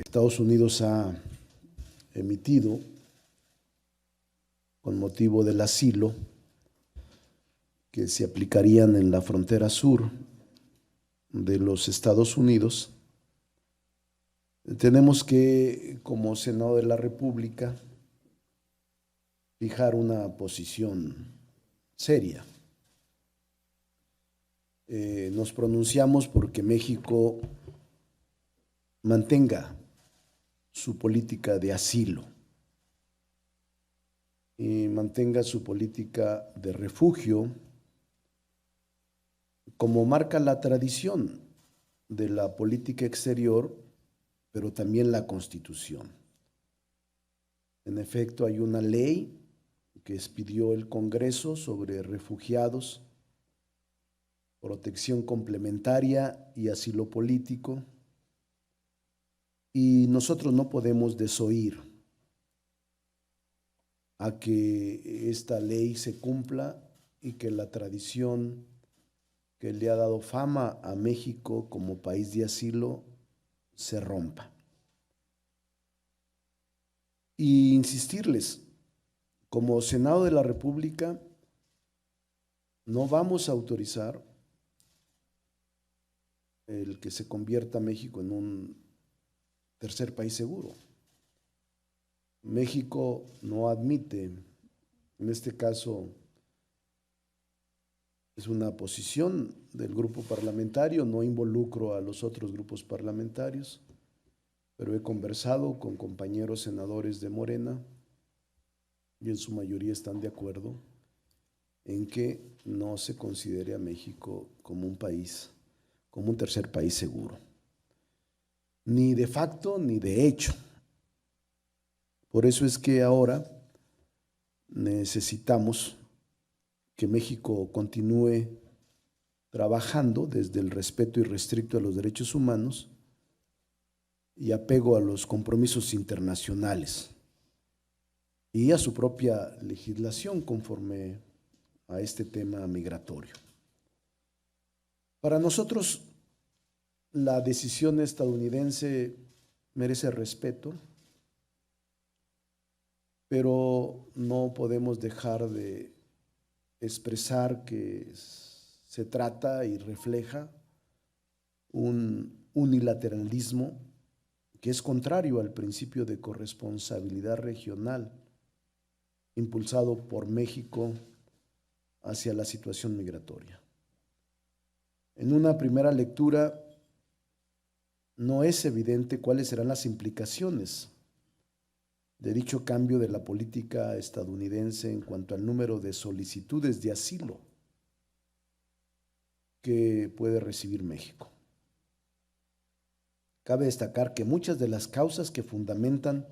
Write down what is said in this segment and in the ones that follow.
Estados Unidos ha emitido con motivo del asilo que se aplicarían en la frontera sur de los Estados Unidos, tenemos que, como Senado de la República, fijar una posición seria. Nos pronunciamos porque México mantenga su política de asilo y mantenga su política de refugio, como marca la tradición de la política exterior, pero también la Constitución. En efecto, hay una ley que expidió el Congreso sobre refugiados, protección complementaria y asilo político, y nosotros no podemos desoír a que esta ley se cumpla y que la tradición que le ha dado fama a México como país de asilo se rompa. Y insistirles, como Senado de la República, no vamos a autorizar el que se convierta México en un tercer país seguro. México no admite, en este caso es una posición del grupo parlamentario, no involucro a los otros grupos parlamentarios, pero he conversado con compañeros senadores de Morena y en su mayoría están de acuerdo en que no se considere a México como un país, como un tercer país seguro, ni de facto ni de hecho. Por eso es que ahora necesitamos que México continúe trabajando desde el respeto irrestricto a los derechos humanos y apego a los compromisos internacionales y a su propia legislación conforme a este tema migratorio. Para nosotros, la decisión estadounidense merece respeto, pero no podemos dejar de expresar que se trata y refleja un unilateralismo que es contrario al principio de corresponsabilidad regional impulsado por México hacia la situación migratoria. En una primera lectura no es evidente cuáles serán las implicaciones de dicho cambio de la política estadounidense en cuanto al número de solicitudes de asilo que puede recibir México. Cabe destacar que muchas de las causas que fundamentan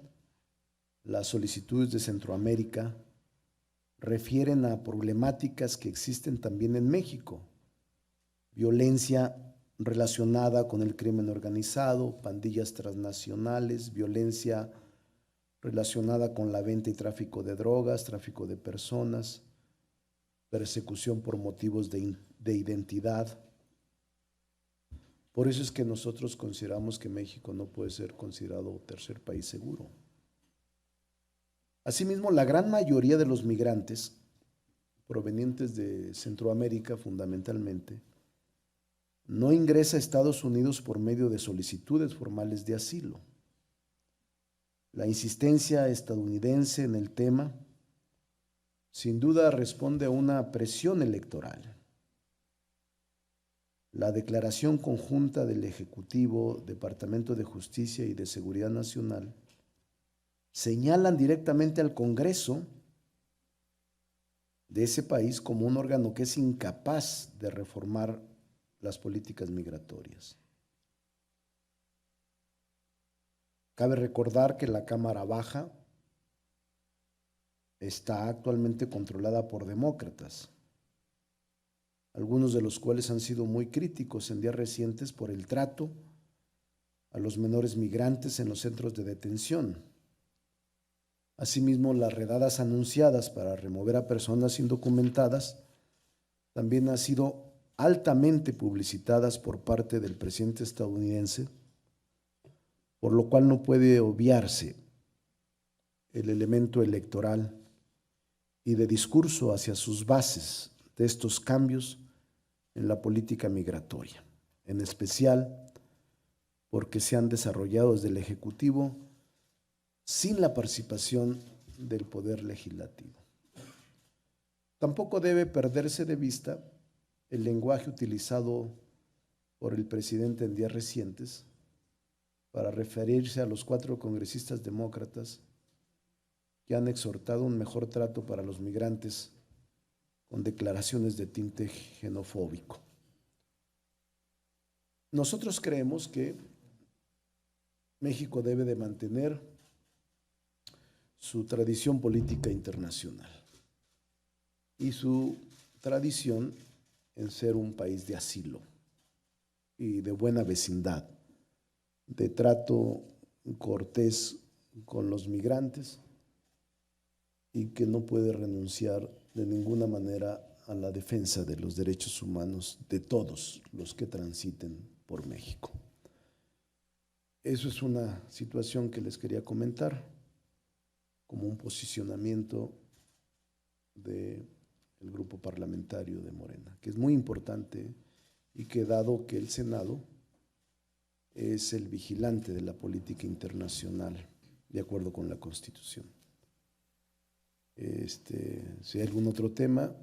las solicitudes de Centroamérica refieren a problemáticas que existen también en México: violencia relacionada con el crimen organizado, pandillas transnacionales, violencia relacionada con la venta y tráfico de drogas, tráfico de personas, persecución por motivos de identidad. Por eso es que nosotros consideramos que México no puede ser considerado tercer país seguro. Asimismo, la gran mayoría de los migrantes provenientes de Centroamérica, fundamentalmente, no ingresa a Estados Unidos por medio de solicitudes formales de asilo. La insistencia estadounidense en el tema sin duda responde a una presión electoral. La declaración conjunta del Ejecutivo, Departamento de Justicia y de Seguridad Nacional señalan directamente al Congreso de ese país como un órgano que es incapaz de reformar las políticas migratorias. Cabe recordar que la Cámara Baja está actualmente controlada por demócratas, algunos de los cuales han sido muy críticos en días recientes por el trato a los menores migrantes en los centros de detención. Asimismo, las redadas anunciadas para remover a personas indocumentadas también han sido altamente publicitadas por parte del presidente estadounidense, por lo cual no puede obviarse el elemento electoral y de discurso hacia sus bases de estos cambios en la política migratoria, en especial porque se han desarrollado desde el Ejecutivo sin la participación del Poder Legislativo. Tampoco debe perderse de vista el lenguaje utilizado por el presidente en días recientes para referirse a los 4 congresistas demócratas que han exhortado un mejor trato para los migrantes con declaraciones de tinte xenofóbico. Nosotros creemos que México debe de mantener su tradición política internacional y su tradición en ser un país de asilo y de buena vecindad, de trato cortés con los migrantes y que no puede renunciar de ninguna manera a la defensa de los derechos humanos de todos los que transiten por México. Eso es una situación que les quería comentar como un posicionamiento del grupo parlamentario de Morena, que es muy importante y que dado que el Senado es el vigilante de la política internacional de acuerdo con la Constitución. Si hay algún otro tema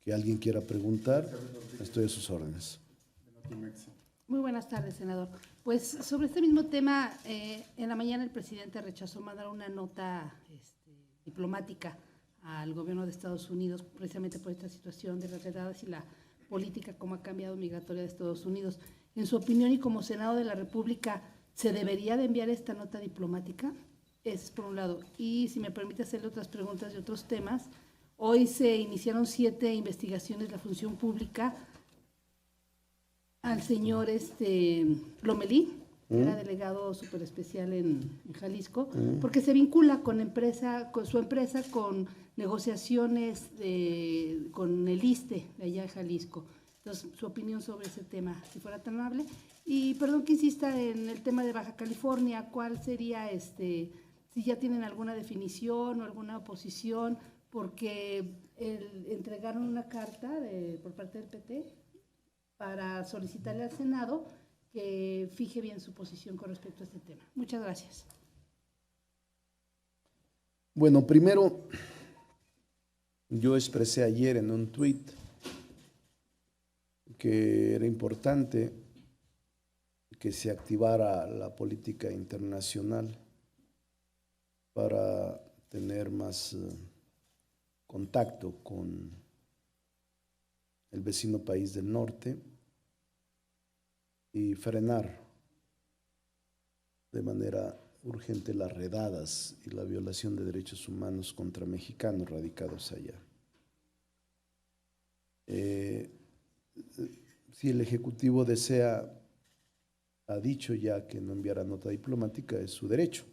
que alguien quiera preguntar, estoy a sus órdenes. Muy buenas tardes, senador. Pues sobre este mismo tema, en la mañana el presidente rechazó mandar una nota diplomática al gobierno de Estados Unidos, precisamente por esta situación de las redadas y la política, cómo ha cambiado migratoria de Estados Unidos. En su opinión y como Senado de la República, ¿se debería de enviar esta nota diplomática? Es por un lado. Y si me permite hacerle otras preguntas de otros temas, hoy se iniciaron 7 investigaciones de la función pública al señor Lomelí, que era delegado súper especial en Jalisco, porque se vincula con su empresa con negociaciones con el ISSSTE de allá de Jalisco. Entonces, su opinión sobre ese tema, si fuera tan amable. Y perdón que insista en el tema de Baja California, ¿cuál sería, si ya tienen alguna definición o alguna oposición? Porque entregaron una carta por parte del PT para solicitarle al Senado que fije bien su posición con respecto a este tema. Muchas gracias. Bueno, primero, yo expresé ayer en un tuit que era importante que se activara la política internacional para tener más contacto con el vecino país del norte y frenar de manera urgente las redadas y la violación de derechos humanos contra mexicanos radicados allá. Si el Ejecutivo ha dicho ya que no enviará nota diplomática, es su derecho.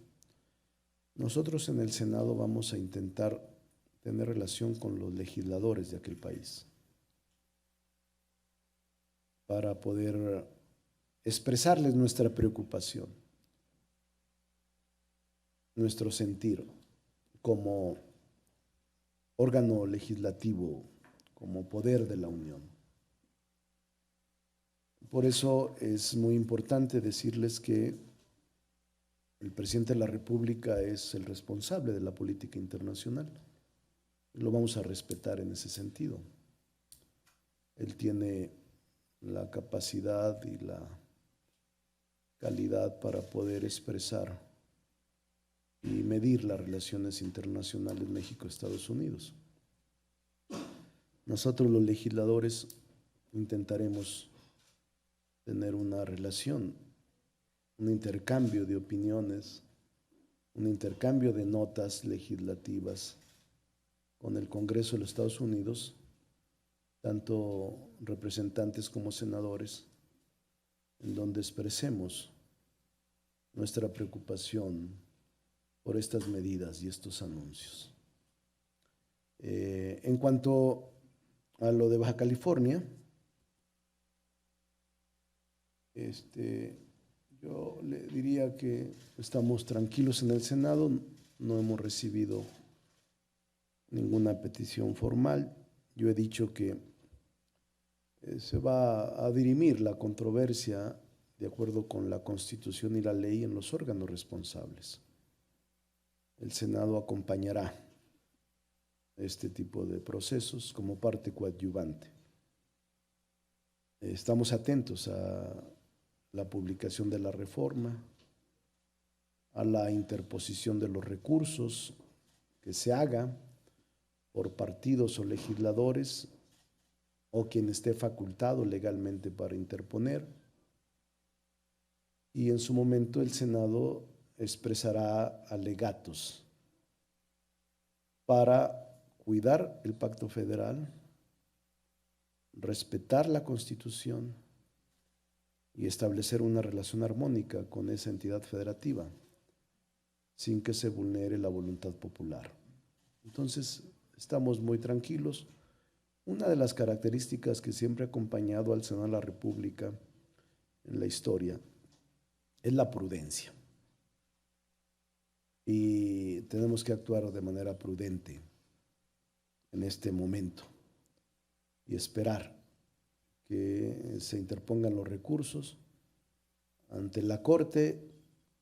Nosotros en el Senado vamos a intentar tener relación con los legisladores de aquel país para poder expresarles nuestra preocupación, nuestro sentir como órgano legislativo, como poder de la Unión. Por eso es muy importante decirles que el presidente de la República es el responsable de la política internacional. Lo vamos a respetar en ese sentido. Él tiene la capacidad y la calidad para poder expresar y medir las relaciones internacionales México-Estados Unidos. Nosotros los legisladores intentaremos tener una relación, un intercambio de opiniones, un intercambio de notas legislativas con el Congreso de los Estados Unidos, tanto representantes como senadores, en donde expresemos nuestra preocupación por estas medidas y estos anuncios. En cuanto a lo de Baja California, yo Yo le diría que estamos tranquilos en el Senado, no hemos recibido ninguna petición formal. Yo he dicho que se va a dirimir la controversia de acuerdo con la Constitución y la ley en los órganos responsables. El Senado acompañará este tipo de procesos como parte coadyuvante. Estamos atentos a la publicación de la reforma, a la interposición de los recursos que se haga por partidos o legisladores o quien esté facultado legalmente para interponer. Y en su momento el Senado expresará alegatos para cuidar el pacto federal, respetar la Constitución y establecer una relación armónica con esa entidad federativa sin que se vulnere la voluntad popular. Entonces, estamos muy tranquilos. Una de las características que siempre ha acompañado al Senado de la República en la historia es la prudencia. Y tenemos que actuar de manera prudente en este momento y esperar que se interpongan los recursos ante la Corte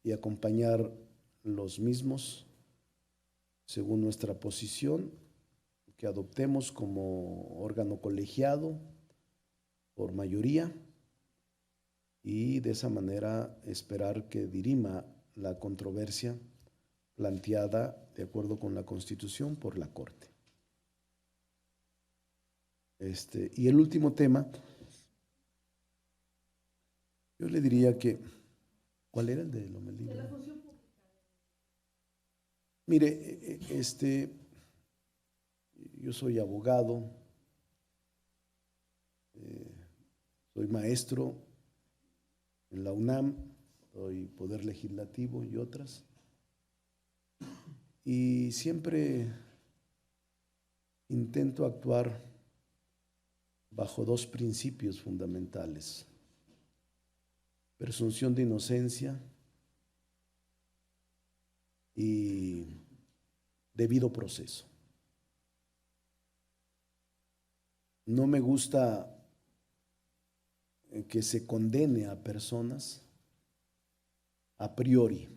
y acompañar los mismos según nuestra posición que adoptemos como órgano colegiado por mayoría y de esa manera esperar que dirima la controversia planteada de acuerdo con la Constitución por la Corte. Y el último tema, yo le diría que, ¿cuál era el de Lomelí? De la función pública. Mire, yo soy abogado, soy maestro en la UNAM, soy Poder Legislativo y otras, y siempre intento actuar bajo dos principios fundamentales: presunción de inocencia y debido proceso. No me gusta que se condene a personas a priori.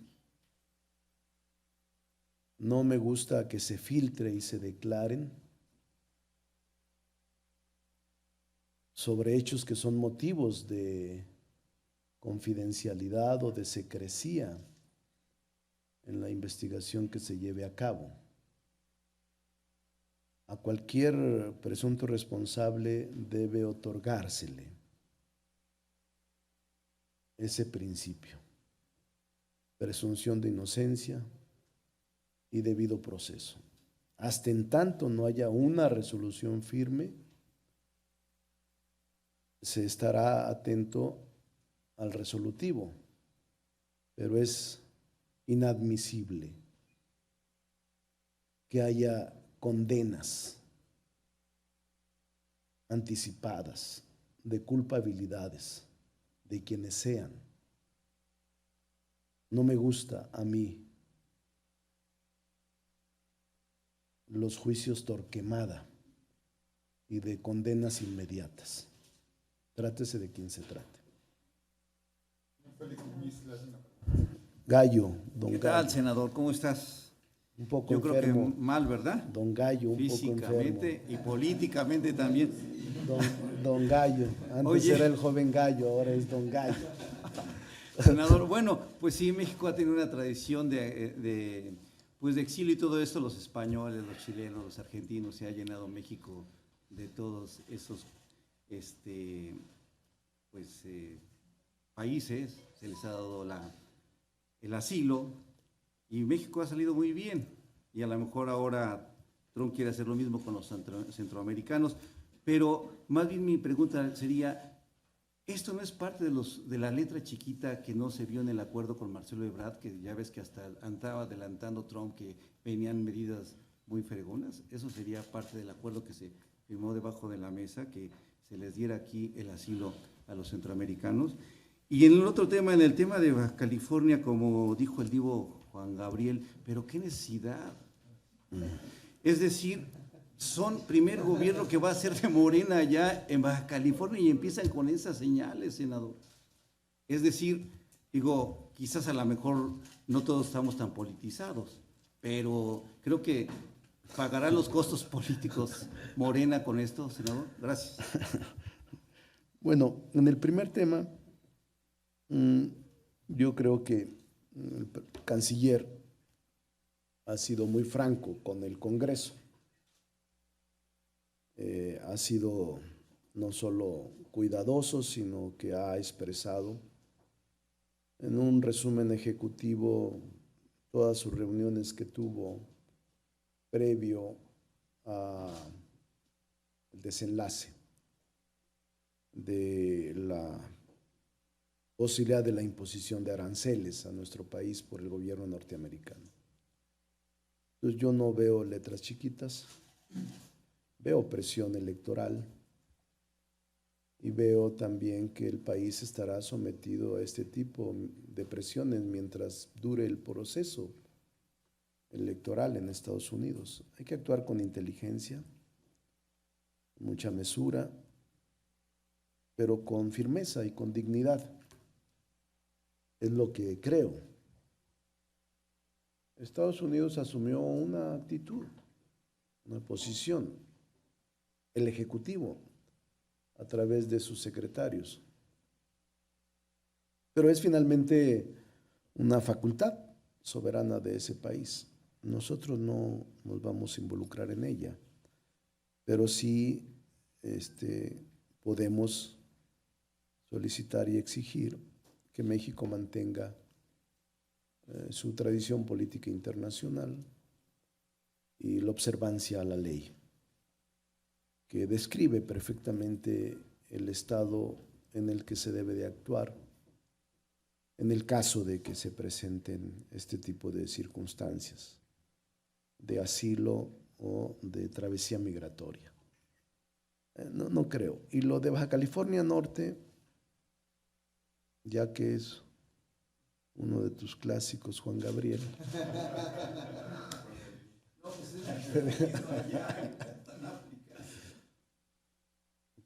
No me gusta que se filtre y se declaren sobre hechos que son motivos de confidencialidad o de secrecía en la investigación que se lleve a cabo. A cualquier presunto responsable debe otorgársele ese principio: presunción de inocencia y debido proceso. Hasta en tanto no haya una resolución firme, se estará atento al resolutivo, pero es inadmisible que haya condenas anticipadas de culpabilidades de quienes sean. No me gusta a mí los juicios Torquemada y de condenas inmediatas. Trátese de quien se trate. Gallo, don ¿Qué Gallo. tal, senador? ¿Cómo estás? Un poco Yo enfermo. creo que mal, ¿verdad? Don Gallo, un poco enfermo. Físicamente y políticamente también. Don Gallo. Antes Oye. era el joven Gallo, ahora es Don Gallo. Senador, bueno, pues sí, México ha tenido una tradición pues de exilio y todo esto. Los españoles, los chilenos, los argentinos, se ha llenado México de todos esos países, se les ha dado el asilo y México ha salido muy bien, y a lo mejor ahora Trump quiere hacer lo mismo con los centroamericanos, pero más bien mi pregunta sería: ¿esto no es parte de la letra chiquita que no se vio en el acuerdo con Marcelo Ebrard, que ya ves que hasta andaba adelantando Trump que venían medidas muy fregonas? Eso sería parte del acuerdo que se firmó debajo de la mesa, que se les diera aquí el asilo a los centroamericanos. Y en el otro tema, en el tema de Baja California, como dijo el divo Juan Gabriel, pero qué necesidad. Es decir, son primer gobierno que va a ser de Morena allá en Baja California y empiezan con esas señales, senador. Es decir, digo, quizás a lo mejor no todos estamos tan politizados, pero creo que pagará los costos políticos Morena con esto, senador. Gracias. Bueno, en el primer tema, yo creo que el canciller ha sido muy franco con el Congreso. Ha sido no solo cuidadoso, sino que ha expresado en un resumen ejecutivo todas sus reuniones que tuvo previo al desenlace de la posibilidad de la imposición de aranceles a nuestro país por el gobierno norteamericano. Entonces yo no veo letras chiquitas, veo presión electoral y veo también que el país estará sometido a este tipo de presiones mientras dure el proceso electoral en Estados Unidos. Hay que actuar con inteligencia, mucha mesura, pero con firmeza y con dignidad. Es lo que creo. Estados Unidos asumió una actitud, una posición, el Ejecutivo, a través de sus secretarios. Pero es finalmente una facultad soberana de ese país. Nosotros no nos vamos a involucrar en ella, pero sí podemos solicitar y exigir que México mantenga su tradición política internacional y la observancia a la ley, que describe perfectamente el estado en el que se debe de actuar en el caso de que se presenten este tipo de circunstancias de asilo o de travesía migratoria. No creo. Y lo de Baja California Norte, ya que es uno de tus clásicos, Juan Gabriel.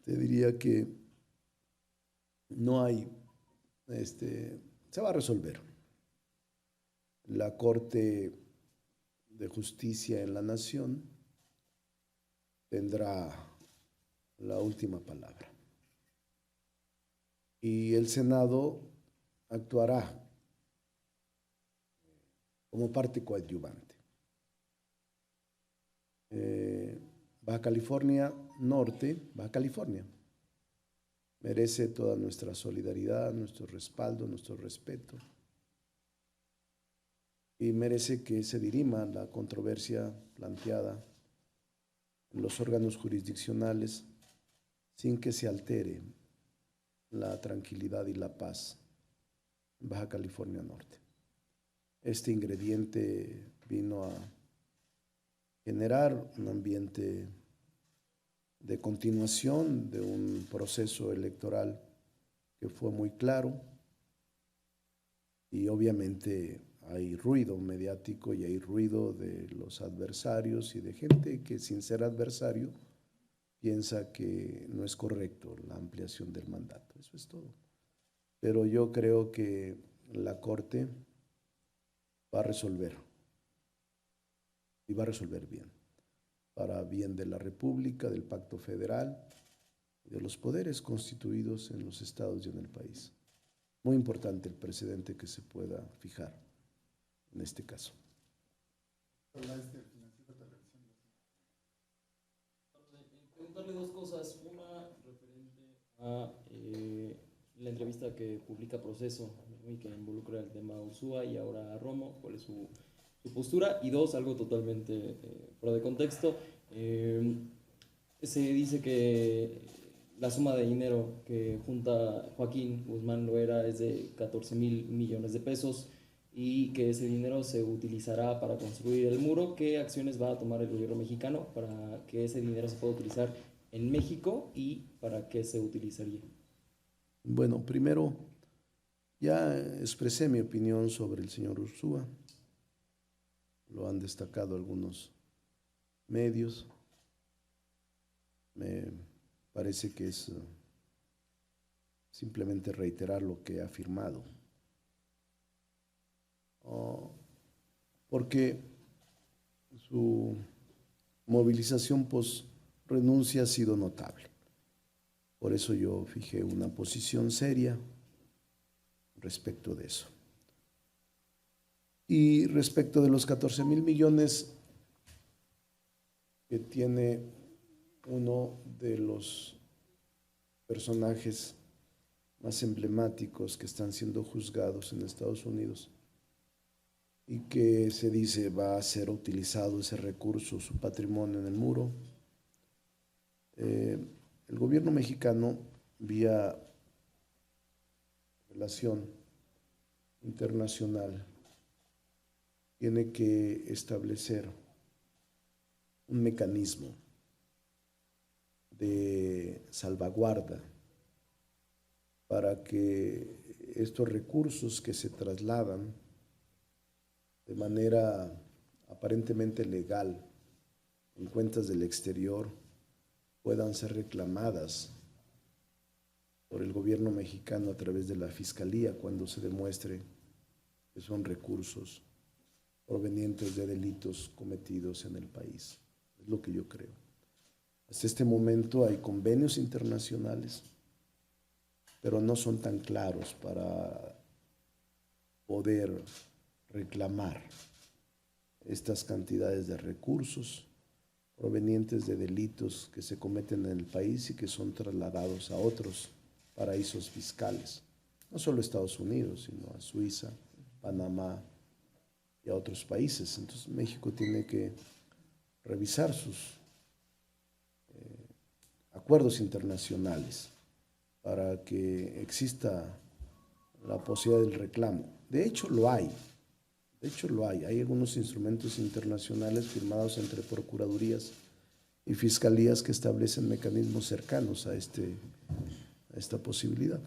Te diría que no hay, se va a resolver. La Corte de Justicia en la Nación tendrá la última palabra. Y el Senado actuará como parte coadyuvante. Baja California Norte, Baja California, merece toda nuestra solidaridad, nuestro respaldo, nuestro respeto. Y merece que se dirima la controversia planteada en los órganos jurisdiccionales sin que se altere la tranquilidad y la paz en Baja California Norte. Este ingrediente vino a generar un ambiente de continuación de un proceso electoral que fue muy claro y obviamente hay ruido mediático y hay ruido de los adversarios y de gente que sin ser adversario piensa que no es correcto la ampliación del mandato. Eso es todo. Pero yo creo que la Corte va a resolver y va a resolver bien, para bien de la República, del Pacto Federal y de los poderes constituidos en los estados y en el país. Muy importante el precedente que se pueda fijar en este caso. Preguntarle dos cosas. Una, referente a la entrevista que publica Proceso y que involucra el tema Ursúa y ahora a Romo, cuál es su postura. Y dos, algo totalmente fuera de contexto. Se dice que la suma de dinero que junta Joaquín Guzmán Loera es de 14,000 millones de pesos y que ese dinero se utilizará para construir el muro. ¿Qué acciones va a tomar el gobierno mexicano para que ese dinero se pueda utilizar en México y para qué se utilizaría? Bueno, primero Ya expresé mi opinión sobre el señor Ursúa, lo han destacado algunos medios. Me parece que es simplemente reiterar lo que ha afirmado. Porque su movilización post renuncia ha sido notable. Por eso yo fijé una posición seria respecto de eso. Y respecto de los 14,000 millones que tiene uno de los personajes más emblemáticos que están siendo juzgados en Estados Unidos y que se dice va a ser utilizado ese recurso, su patrimonio en el muro. El gobierno mexicano, vía relación internacional, tiene que establecer un mecanismo de salvaguarda para que estos recursos que se trasladan de manera aparentemente legal en cuentas del exterior puedan ser reclamadas por el gobierno mexicano a través de la Fiscalía cuando se demuestre que son recursos provenientes de delitos cometidos en el país. Es lo que yo creo. Hasta este momento hay convenios internacionales, pero no son tan claros para poder reclamar estas cantidades de recursos provenientes de delitos que se cometen en el país y que son trasladados a otros paraísos fiscales, no solo a Estados Unidos, sino a Suiza, Panamá y a otros países. Entonces México tiene que revisar sus acuerdos internacionales para que exista la posibilidad del reclamo. De hecho lo hay. Hay algunos instrumentos internacionales firmados entre procuradurías y fiscalías que establecen mecanismos cercanos a esta posibilidad.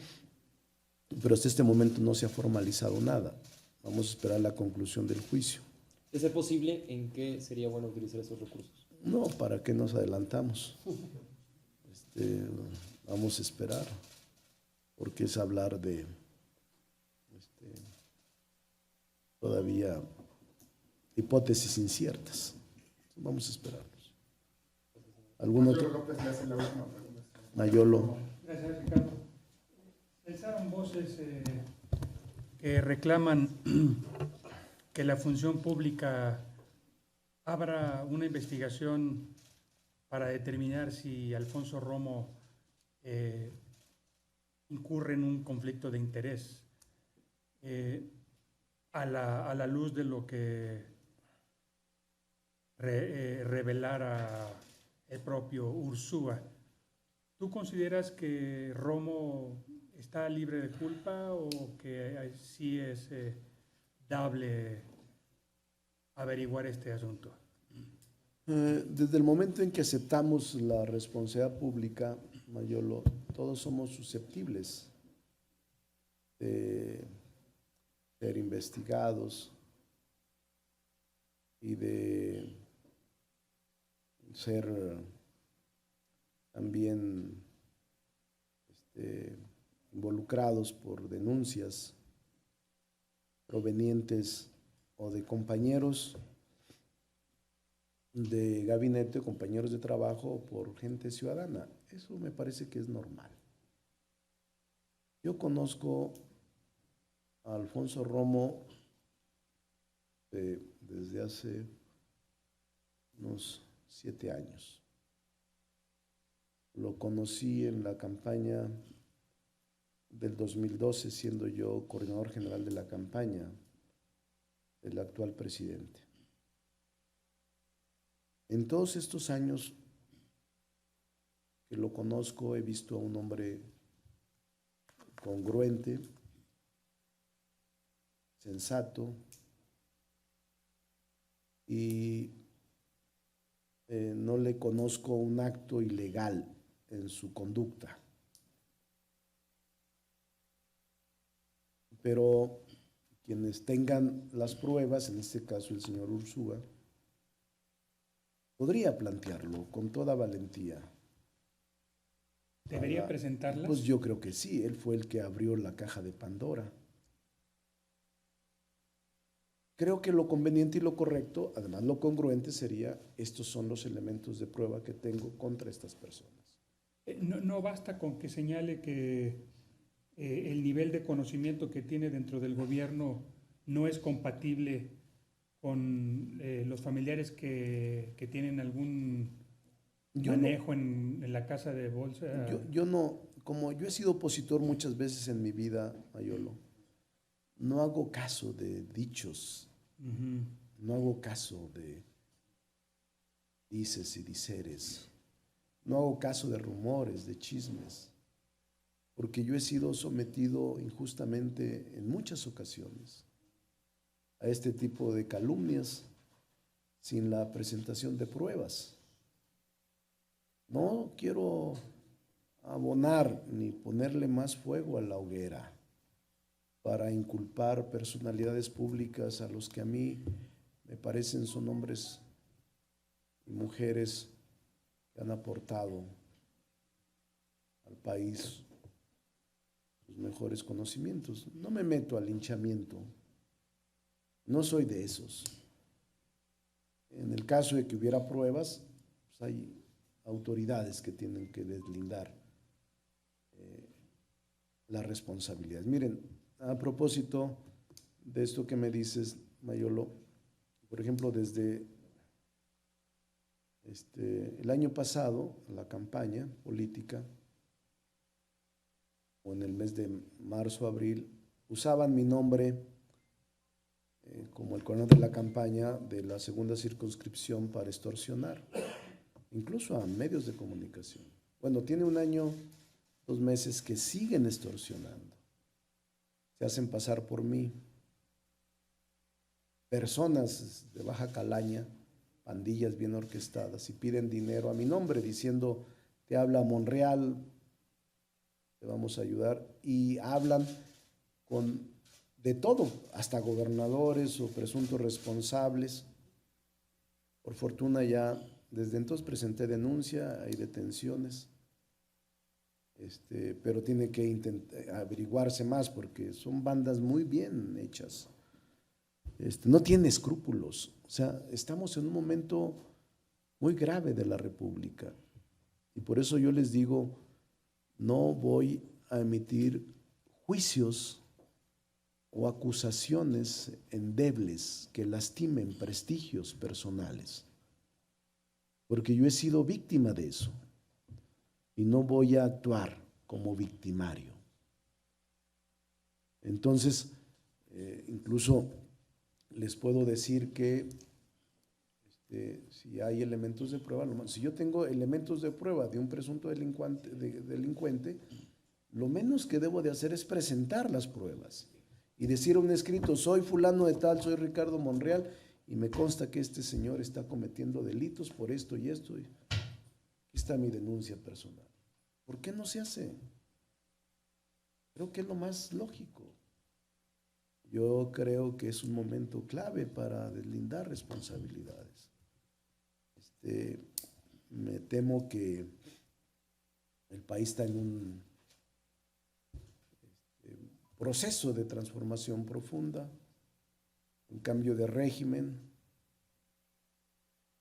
Pero hasta este momento no se ha formalizado nada. Vamos a esperar la conclusión del juicio. De ser posible, ¿en qué sería bueno utilizar esos recursos? No, ¿para qué nos adelantamos? Vamos a esperar, porque es hablar de todavía hipótesis inciertas. Vamos a esperarlos. ¿Algún otro? López le hace la última pregunta. Mayolo. Gracias, Ricardo. Se alzaron voces que reclaman que la función pública abra una investigación para determinar si Alfonso Romo incurre en un conflicto de interés. A la luz de lo que revelara el propio Ursúa, ¿tú consideras que Romo está libre de culpa o que sí es dable averiguar este asunto? Desde el momento en que aceptamos la responsabilidad pública, Mayolo, todos somos susceptibles de ser investigados y de ser también involucrados por denuncias provenientes o de compañeros de gabinete, compañeros de trabajo o por gente ciudadana. Eso me parece que es normal. Yo conozco a Alfonso Romo desde hace unos 7 años. Lo conocí en la campaña del 2012, siendo yo coordinador general de la campaña del actual presidente. En todos estos años que lo conozco, he visto a un hombre congruente, sensato y no le conozco un acto ilegal en su conducta. pero quienes tengan las pruebas, en este caso el señor Ursúa, podría plantearlo con toda valentía. ¿Debería presentarlas? Pues yo creo que sí, él fue el que abrió la caja de Pandora. Creo que lo conveniente y lo correcto, además lo congruente, sería: estos son los elementos de prueba que tengo contra estas personas. No basta con que señale que el nivel de conocimiento que tiene dentro del gobierno no es compatible con los familiares que tienen algún manejo en la casa de bolsa. Yo no, como yo he sido opositor muchas veces en mi vida, Mayolo, no hago caso de dichos, no hago caso de dices y diceres, no hago caso de rumores, de chismes, porque yo he sido sometido injustamente en muchas ocasiones a este tipo de calumnias sin la presentación de pruebas. No quiero abonar ni ponerle más fuego a la hoguera para inculpar personalidades públicas a los que a mí me parecen son hombres y mujeres que han aportado al país sus mejores conocimientos. No me meto al linchamiento, no soy de esos. En el caso de que hubiera pruebas, pues hay autoridades que tienen que deslindar las responsabilidades. Miren, a propósito de esto que me dices, Mayolo, por ejemplo, desde el año pasado, la campaña política, o en el mes de marzo, abril, usaban mi nombre como el coronel de la campaña de la segunda circunscripción para extorsionar, incluso a medios de comunicación. Bueno, tiene 1 año, 2 meses que siguen extorsionando. Se hacen pasar por mí. Personas de baja calaña, pandillas bien orquestadas, y piden dinero a mi nombre diciendo: te habla Monreal, te vamos a ayudar, y hablan de todo, hasta gobernadores o presuntos responsables. Por fortuna ya desde entonces presenté denuncia, hay detenciones, pero tiene que averiguarse más porque son bandas muy bien hechas. No tiene escrúpulos. O sea, estamos en un momento muy grave de la República y por eso yo les digo, no voy a emitir juicios o acusaciones endebles que lastimen prestigios personales, porque yo he sido víctima de eso y no voy a actuar como victimario. Entonces, incluso les puedo decir que si hay elementos de prueba, si yo tengo elementos de prueba de un presunto delincuente, lo menos que debo de hacer es presentar las pruebas y decir a un escrito: soy fulano de tal, soy Ricardo Monreal, y me consta que este señor está cometiendo delitos por esto y esto. Aquí está mi denuncia personal. ¿Por qué no se hace? Creo que es lo más lógico. Yo creo que es un momento clave para deslindar responsabilidades. Me temo que el país está en un proceso de transformación profunda, un cambio de régimen,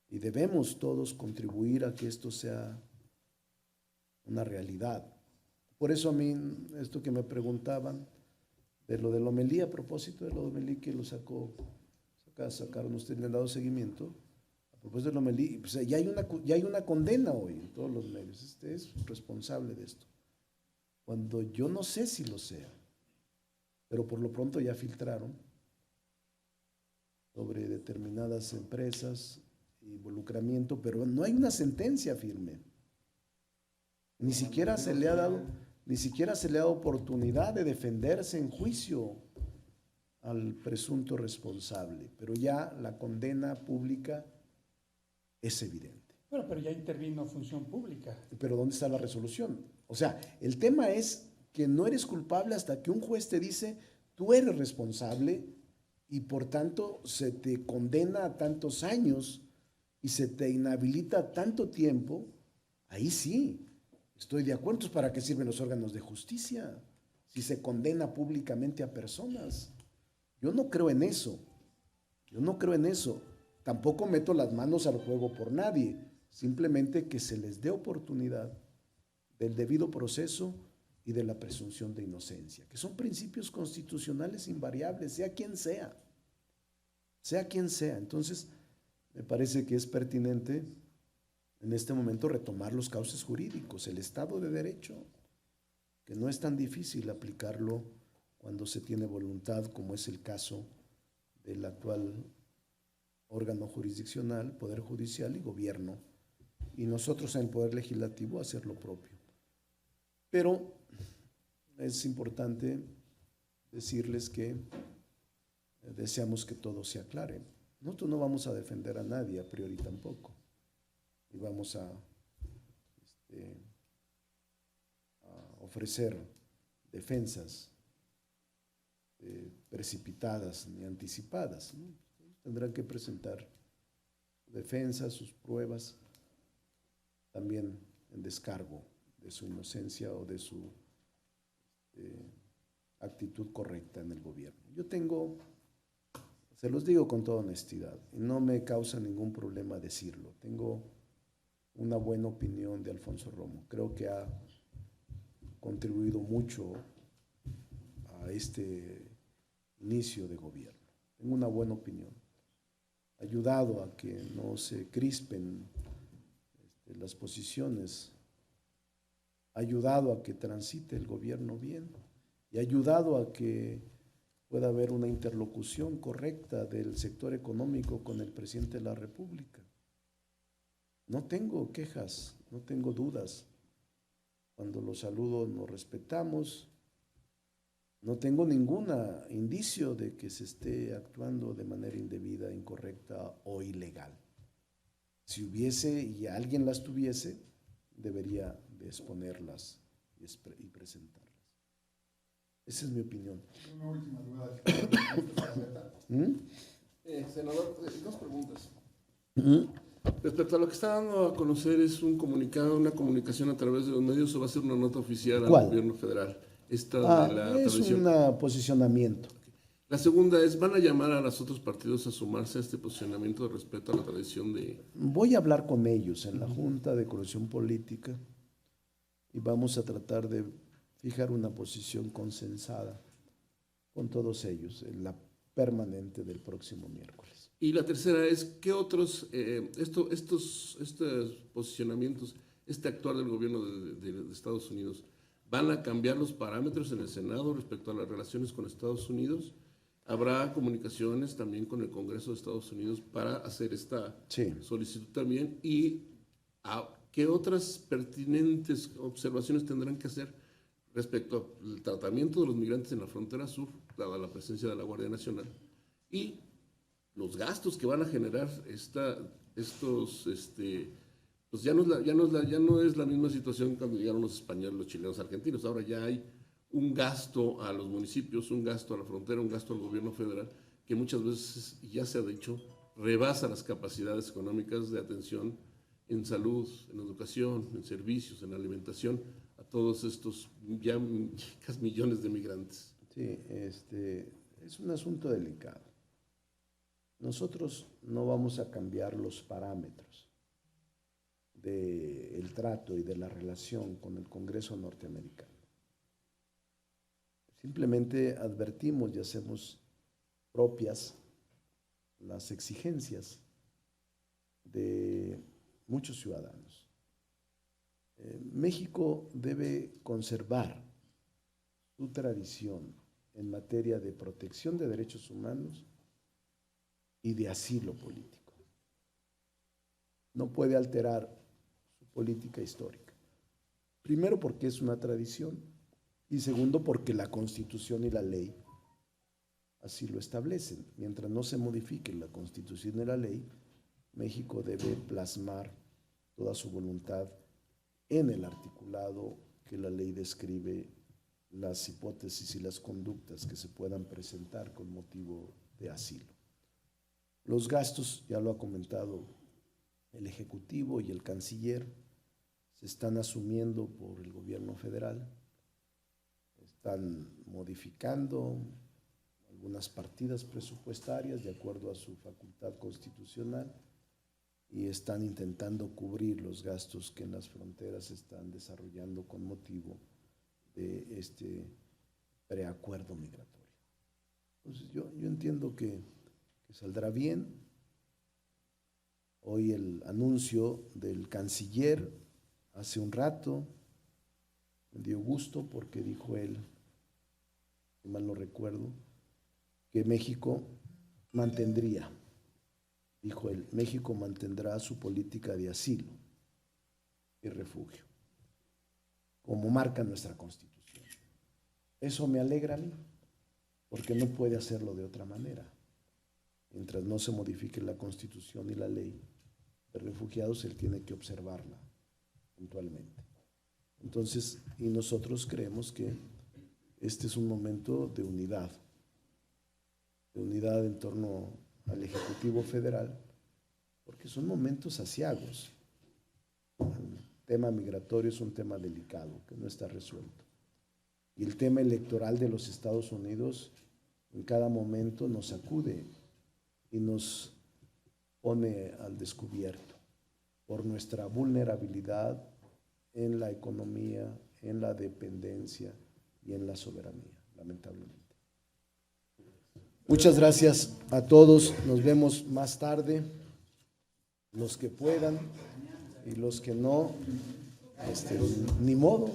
y debemos todos contribuir a que esto sea una realidad. Por eso a mí, esto que me preguntaban de lo de Lomelí, a propósito de lo de Lomelí que lo sacaron ustedes, le han dado seguimiento, a propósito de Lomelí, pues ya hay una condena hoy en todos los medios. Es responsable de esto, cuando yo no sé si lo sea, pero por lo pronto ya filtraron sobre determinadas empresas, involucramiento, pero no hay una sentencia firme. Ni siquiera se le ha dado oportunidad de defenderse en juicio al presunto responsable, pero ya la condena pública es evidente. Bueno, pero ya intervino Función Pública. Pero ¿dónde está la resolución? O sea, el tema es que no eres culpable hasta que un juez te dice: tú eres responsable y por tanto se te condena a tantos años y se te inhabilita tanto tiempo, ahí sí, estoy de acuerdo. Entonces, ¿para qué sirven los órganos de justicia? Si se condena públicamente a personas. Yo no creo en eso. Yo no creo en eso. Tampoco meto las manos al fuego por nadie. Simplemente que se les dé oportunidad del debido proceso y de la presunción de inocencia, que son principios constitucionales invariables, sea quien sea. Sea quien sea. Entonces, me parece que es pertinente en este momento retomar los cauces jurídicos, el Estado de Derecho, que no es tan difícil aplicarlo cuando se tiene voluntad, como es el caso del actual órgano jurisdiccional, Poder Judicial y Gobierno, y nosotros en el Poder Legislativo hacer lo propio. Pero es importante decirles que deseamos que todo se aclare. Nosotros no vamos a defender a nadie, a priori tampoco, y vamos a ofrecer defensas precipitadas ni anticipadas, ¿no? Tendrán que presentar defensas, sus pruebas, también en descargo de su inocencia o de su actitud correcta en el gobierno. Yo tengo, se los digo con toda honestidad, y no me causa ningún problema decirlo, tengo una buena opinión de Alfonso Romo. Creo que ha contribuido mucho a este inicio de gobierno. Tengo una buena opinión. Ha ayudado a que no se crispen las posiciones, ha ayudado a que transite el gobierno bien y ha ayudado a que pueda haber una interlocución correcta del sector económico con el presidente de la República. No tengo quejas, no tengo dudas. Cuando los saludo nos respetamos. No tengo ningún indicio de que se esté actuando de manera indebida, incorrecta o ilegal. Si hubiese y alguien las tuviese, debería de exponerlas y presentarlas. Esa es mi opinión. Una última duda. Senador, dos preguntas. Respecto a lo que está dando a conocer, ¿es un comunicado, una comunicación a través de los medios o va a ser una nota oficial al gobierno federal? Esta de la es tradición. un posicionamiento. La segunda es, ¿van a llamar a los otros partidos a sumarse a este posicionamiento de respeto a la tradición de...? Voy a hablar con ellos en la Junta de Coordinación Política y vamos a tratar de fijar una posición consensada con todos ellos en la permanente del próximo miércoles. Y la tercera es, ¿qué otros, estos posicionamientos, este actuar del gobierno de Estados Unidos, van a cambiar los parámetros en el Senado respecto a las relaciones con Estados Unidos? ¿Habrá comunicaciones también con el Congreso de Estados Unidos para hacer esta solicitud también? ¿Y qué otras pertinentes observaciones tendrán que hacer respecto al tratamiento de los migrantes en la frontera sur, dada la presencia de la Guardia Nacional, y los gastos que van a generar estos, pues ya no es la misma situación cuando llegaron los españoles, los chilenos, argentinos. Ahora ya hay un gasto a los municipios, un gasto a la frontera, un gasto al gobierno federal, que muchas veces, ya se ha dicho, rebasa las capacidades económicas de atención en salud, en educación, en servicios, en alimentación, a todos estos ya millones de migrantes. Sí, es un asunto delicado. Nosotros no vamos a cambiar los parámetros del trato y de la relación con el Congreso norteamericano. Simplemente advertimos y hacemos propias las exigencias de muchos ciudadanos. México debe conservar su tradición en materia de protección de derechos humanos y de asilo político. No puede alterar su política histórica. Primero, porque es una tradición, y segundo, porque la Constitución y la ley así lo establecen. Mientras no se modifique la Constitución y la ley, México debe plasmar toda su voluntad en el articulado que la ley describe las hipótesis y las conductas que se puedan presentar con motivo de asilo. Los gastos, ya lo ha comentado el Ejecutivo y el Canciller, se están asumiendo por el gobierno federal, están modificando algunas partidas presupuestarias de acuerdo a su facultad constitucional y están intentando cubrir los gastos que en las fronteras se están desarrollando con motivo de este preacuerdo migratorio. Entonces yo entiendo que saldrá bien. Hoy el anuncio del canciller hace un rato me dio gusto porque dijo él, si mal no recuerdo, que México mantendría, dijo él, México mantendrá su política de asilo y refugio, como marca nuestra Constitución. Eso me alegra a mí, porque no puede hacerlo de otra manera. Mientras no se modifique la Constitución y la ley de refugiados, él tiene que observarla puntualmente. Entonces, y nosotros creemos que este es un momento de unidad en torno al Ejecutivo Federal, porque son momentos aciagos. El tema migratorio es un tema delicado que no está resuelto. Y el tema electoral de los Estados Unidos en cada momento nos sacude y nos pone al descubierto por nuestra vulnerabilidad en la economía, en la dependencia y en la soberanía, lamentablemente. Muchas gracias a todos, nos vemos más tarde, los que puedan y los que no, ni modo.